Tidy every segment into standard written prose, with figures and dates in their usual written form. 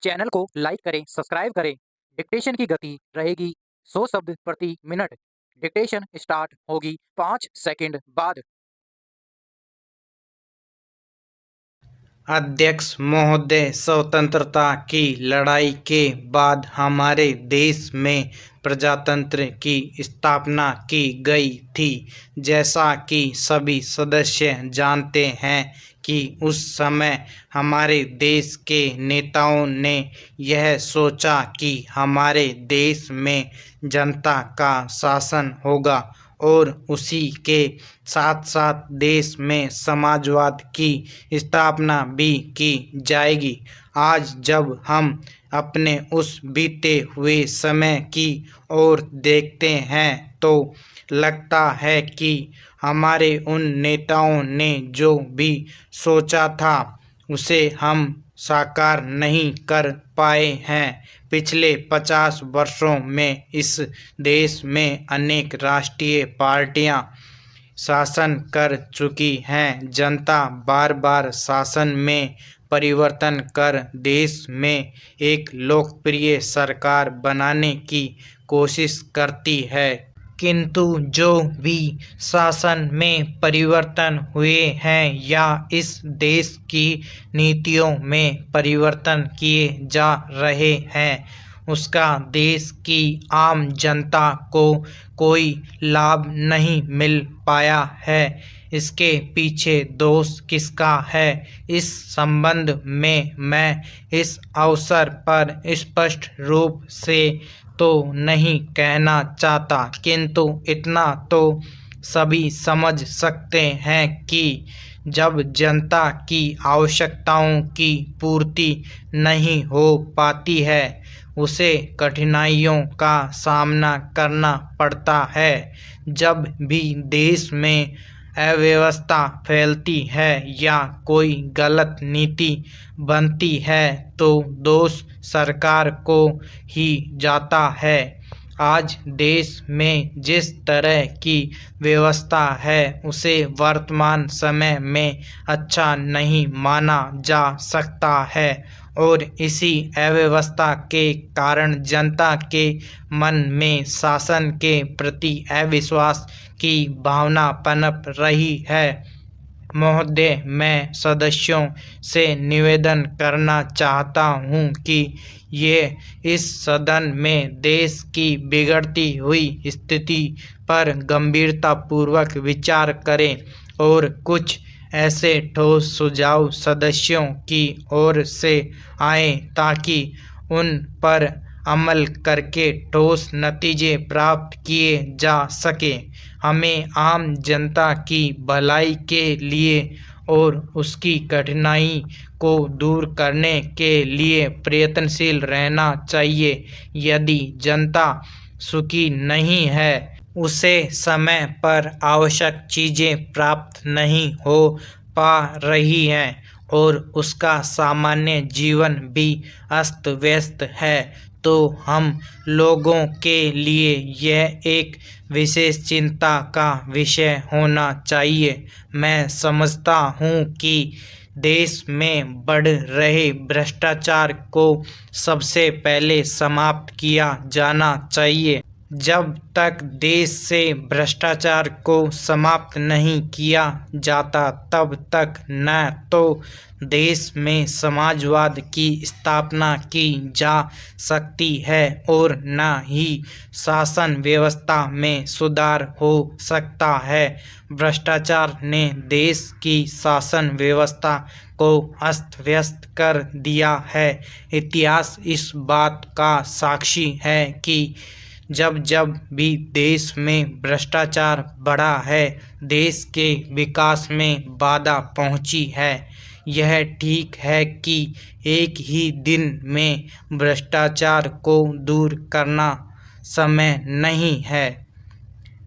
Channel को like करें, subscribe करें। डिक्टेशन की गति रहेगी 100 शब्द प्रति मिनट। डिक्टेशन स्टार्ट होगी 5 सेकंड बाद। अध्यक्ष महोदय, स्वतंत्रता की लड़ाई के बाद हमारे देश में प्रजातंत्र की स्थापना की गई थी। जैसा कि सभी सदस्य जानते हैं कि उस समय हमारे देश के नेताओं ने यह सोचा कि हमारे देश में जनता का शासन होगा और उसी के साथ साथ देश में समाजवाद की स्थापना भी की जाएगी। आज जब हम अपने उस बीते हुए समय की ओर देखते हैं तो लगता है कि हमारे उन नेताओं ने जो भी सोचा था उसे हम साकार नहीं कर पाए हैं। पिछले 50 वर्षों में इस देश में अनेक राष्ट्रीय पार्टियां शासन कर चुकी हैं। जनता बार बार शासन में परिवर्तन कर देश में एक लोकप्रिय सरकार बनाने की कोशिश करती है, किंतु जो भी शासन में परिवर्तन हुए हैं या इस देश की नीतियों में परिवर्तन किए जा रहे हैं, उसका देश की आम जनता को कोई लाभ नहीं मिल पाया है। इसके पीछे दोष किसका है? इस संबंध में मैं इस अवसर पर स्पष्ट रूप से तो नहीं कहना चाहता, किंतु इतना तो सभी समझ सकते हैं कि जब जनता की आवश्यकताओं की पूर्ति नहीं हो पाती है, उसे कठिनाइयों का सामना करना पड़ता है। जब भी देश में अव्यवस्था फैलती है या कोई गलत नीति बनती है तो दोष सरकार को ही जाता है। आज देश में जिस तरह की व्यवस्था है उसे वर्तमान समय में अच्छा नहीं माना जा सकता है और इसी अव्यवस्था के कारण जनता के मन में शासन के प्रति अविश्वास की भावना पनप रही है। महोदय, मैं सदस्यों से निवेदन करना चाहता हूं कि ये इस सदन में देश की बिगड़ती हुई स्थिति पर गंभीरतापूर्वक विचार करें और कुछ ऐसे ठोस सुझाव सदस्यों की ओर से आए ताकि उन पर अमल करके ठोस नतीजे प्राप्त किए जा सके। हमें आम जनता की भलाई के लिए और उसकी कठिनाई को दूर करने के लिए प्रयत्नशील रहना चाहिए। यदि जनता सुखी नहीं है, उसे समय पर आवश्यक चीज़ें प्राप्त नहीं हो पा रही हैं और उसका सामान्य जीवन भी अस्त व्यस्त है, तो हम लोगों के लिए यह एक विशेष चिंता का विषय होना चाहिए। मैं समझता हूँ कि देश में बढ़ रहे भ्रष्टाचार को सबसे पहले समाप्त किया जाना चाहिए। जब तक देश से भ्रष्टाचार को समाप्त नहीं किया जाता तब तक न तो देश में समाजवाद की स्थापना की जा सकती है और न ही शासन व्यवस्था में सुधार हो सकता है। भ्रष्टाचार ने देश की शासन व्यवस्था को अस्त व्यस्त कर दिया है। इतिहास इस बात का साक्षी है कि जब जब भी देश में भ्रष्टाचार बढ़ा है, देश के विकास में बाधा पहुंची है। यह ठीक है कि एक ही दिन में भ्रष्टाचार को दूर करना समय नहीं है,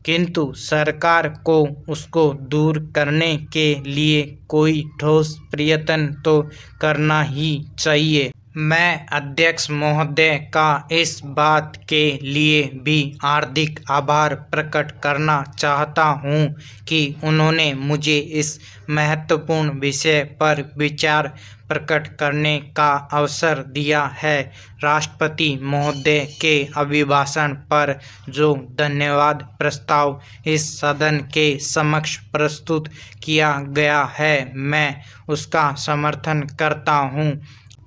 किंतु सरकार को उसको दूर करने के लिए कोई ठोस प्रयत्न तो करना ही चाहिए। मैं अध्यक्ष महोदय का इस बात के लिए भी हार्दिक आभार प्रकट करना चाहता हूं कि उन्होंने मुझे इस महत्वपूर्ण विषय पर विचार प्रकट करने का अवसर दिया है। राष्ट्रपति महोदय के अभिभाषण पर जो धन्यवाद प्रस्ताव इस सदन के समक्ष प्रस्तुत किया गया है, मैं उसका समर्थन करता हूं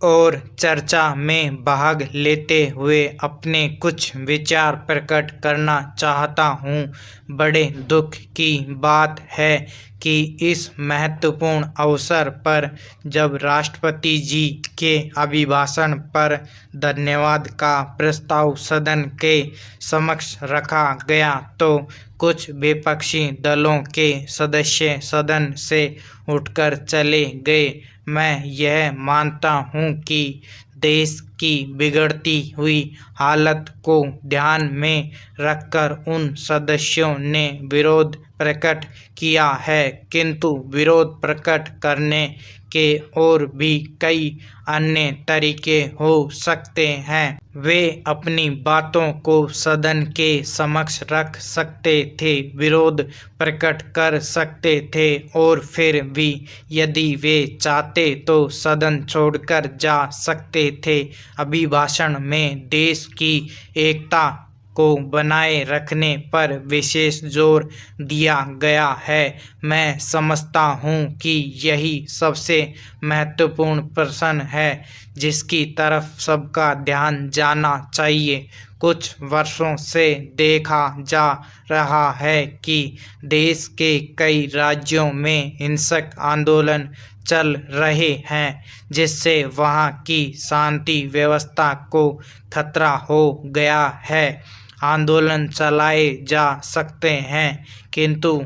और चर्चा में भाग लेते हुए अपने कुछ विचार प्रकट करना चाहता हूं। बड़े दुख की बात है कि इस महत्वपूर्ण अवसर पर जब राष्ट्रपति जी के अभिभाषण पर धन्यवाद का प्रस्ताव सदन के समक्ष रखा गया तो कुछ विपक्षी दलों के सदस्य सदन से उठकर चले गए। मैं यह मानता हूं कि देश की बिगड़ती हुई हालत को ध्यान में रखकर उन सदस्यों ने विरोध प्रकट किया है, किंतु विरोध प्रकट करने के और भी कई अन्य तरीके हो सकते हैं। वे अपनी बातों को सदन के समक्ष रख सकते थे, विरोध प्रकट कर सकते थे और फिर भी यदि वे चाहते तो सदन छोड़कर जा सकते थे। अभिभाषण में देश की एकता को बनाए रखने पर विशेष जोर दिया गया है। मैं समझता हूं कि यही सबसे महत्वपूर्ण प्रश्न है जिसकी तरफ सबका ध्यान जाना चाहिए। कुछ वर्षों से देखा जा रहा है कि देश के कई राज्यों में हिंसक आंदोलन चल रहे हैं, जिससे वहां की शांति व्यवस्था को खतरा हो गया है। आंदोलन चलाए जा सकते हैं, किंतु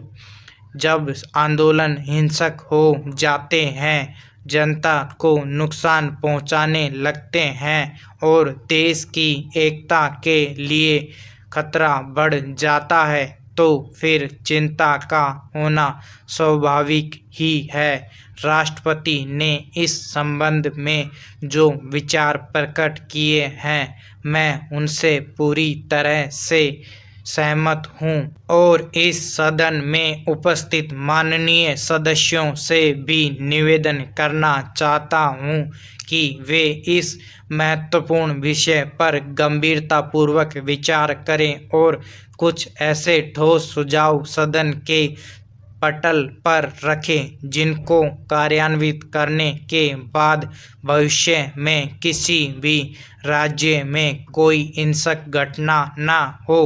जब आंदोलन हिंसक हो जाते हैं, जनता को नुकसान पहुंचाने लगते हैं और देश की एकता के लिए खतरा बढ़ जाता है, तो फिर चिंता का होना स्वाभाविक ही है। राष्ट्रपति ने इस संबंध में जो विचार प्रकट किए हैं, मैं उनसे पूरी तरह से सहमत हूं और इस सदन में उपस्थित माननीय सदस्यों से भी निवेदन करना चाहता हूं कि वे इस महत्वपूर्ण विषय पर गंभीरतापूर्वक विचार करें और कुछ ऐसे ठोस सुझाव सदन के पटल पर रखें जिनको कार्यान्वित करने के बाद भविष्य में किसी भी राज्य में कोई हिंसक घटना न हो।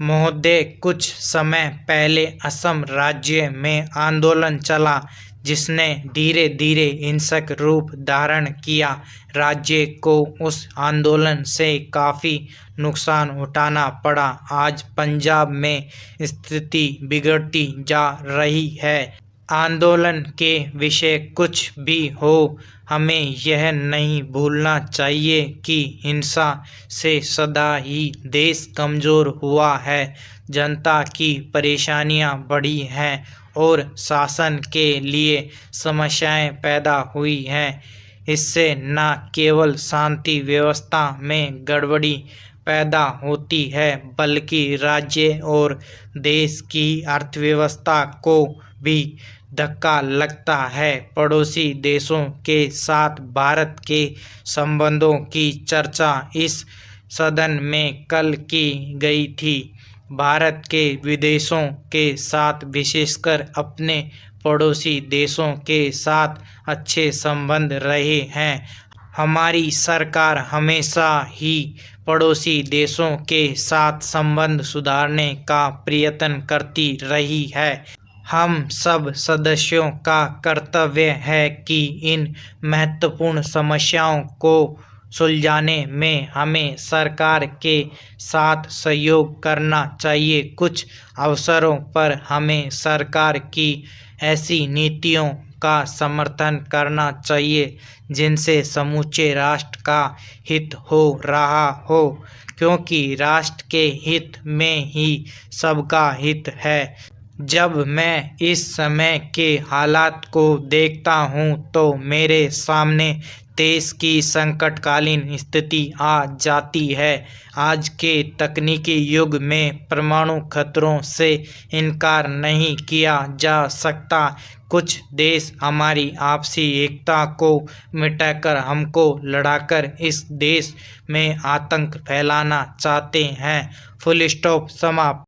महोदय, कुछ समय पहले असम राज्य में आंदोलन चला जिसने धीरे धीरे हिंसक रूप धारण किया। राज्य को उस आंदोलन से काफ़ी नुकसान उठाना पड़ा। आज पंजाब में स्थिति बिगड़ती जा रही है। आंदोलन के विषय कुछ भी हो, हमें यह नहीं भूलना चाहिए कि हिंसा से सदा ही देश कमज़ोर हुआ है, जनता की परेशानियां बढ़ी हैं और शासन के लिए समस्याएं पैदा हुई हैं। इससे न केवल शांति व्यवस्था में गड़बड़ी पैदा होती है, बल्कि राज्य और देश की अर्थव्यवस्था को भी धक्का लगता है। पड़ोसी देशों के साथ भारत के संबंधों की चर्चा इस सदन में कल की गई थी। भारत के विदेशों के साथ, विशेषकर अपने पड़ोसी देशों के साथ अच्छे संबंध रहे हैं। हमारी सरकार हमेशा ही पड़ोसी देशों के साथ संबंध सुधारने का प्रयत्न करती रही है। हम सब सदस्यों का कर्तव्य है कि इन महत्वपूर्ण समस्याओं को सुलझाने में हमें सरकार के साथ सहयोग करना चाहिए। कुछ अवसरों पर हमें सरकार की ऐसी नीतियों का समर्थन करना चाहिए जिनसे समूचे राष्ट्र का हित हो रहा हो, क्योंकि राष्ट्र के हित में ही सबका हित है। जब मैं इस समय के हालात को देखता हूँ तो मेरे सामने देश की संकटकालीन स्थिति आ जाती है। आज के तकनीकी युग में परमाणु खतरों से इनकार नहीं किया जा सकता। कुछ देश हमारी आपसी एकता को मिटाकर हमको लड़ाकर इस देश में आतंक फैलाना चाहते हैं। फुल स्टॉप, समाप्त।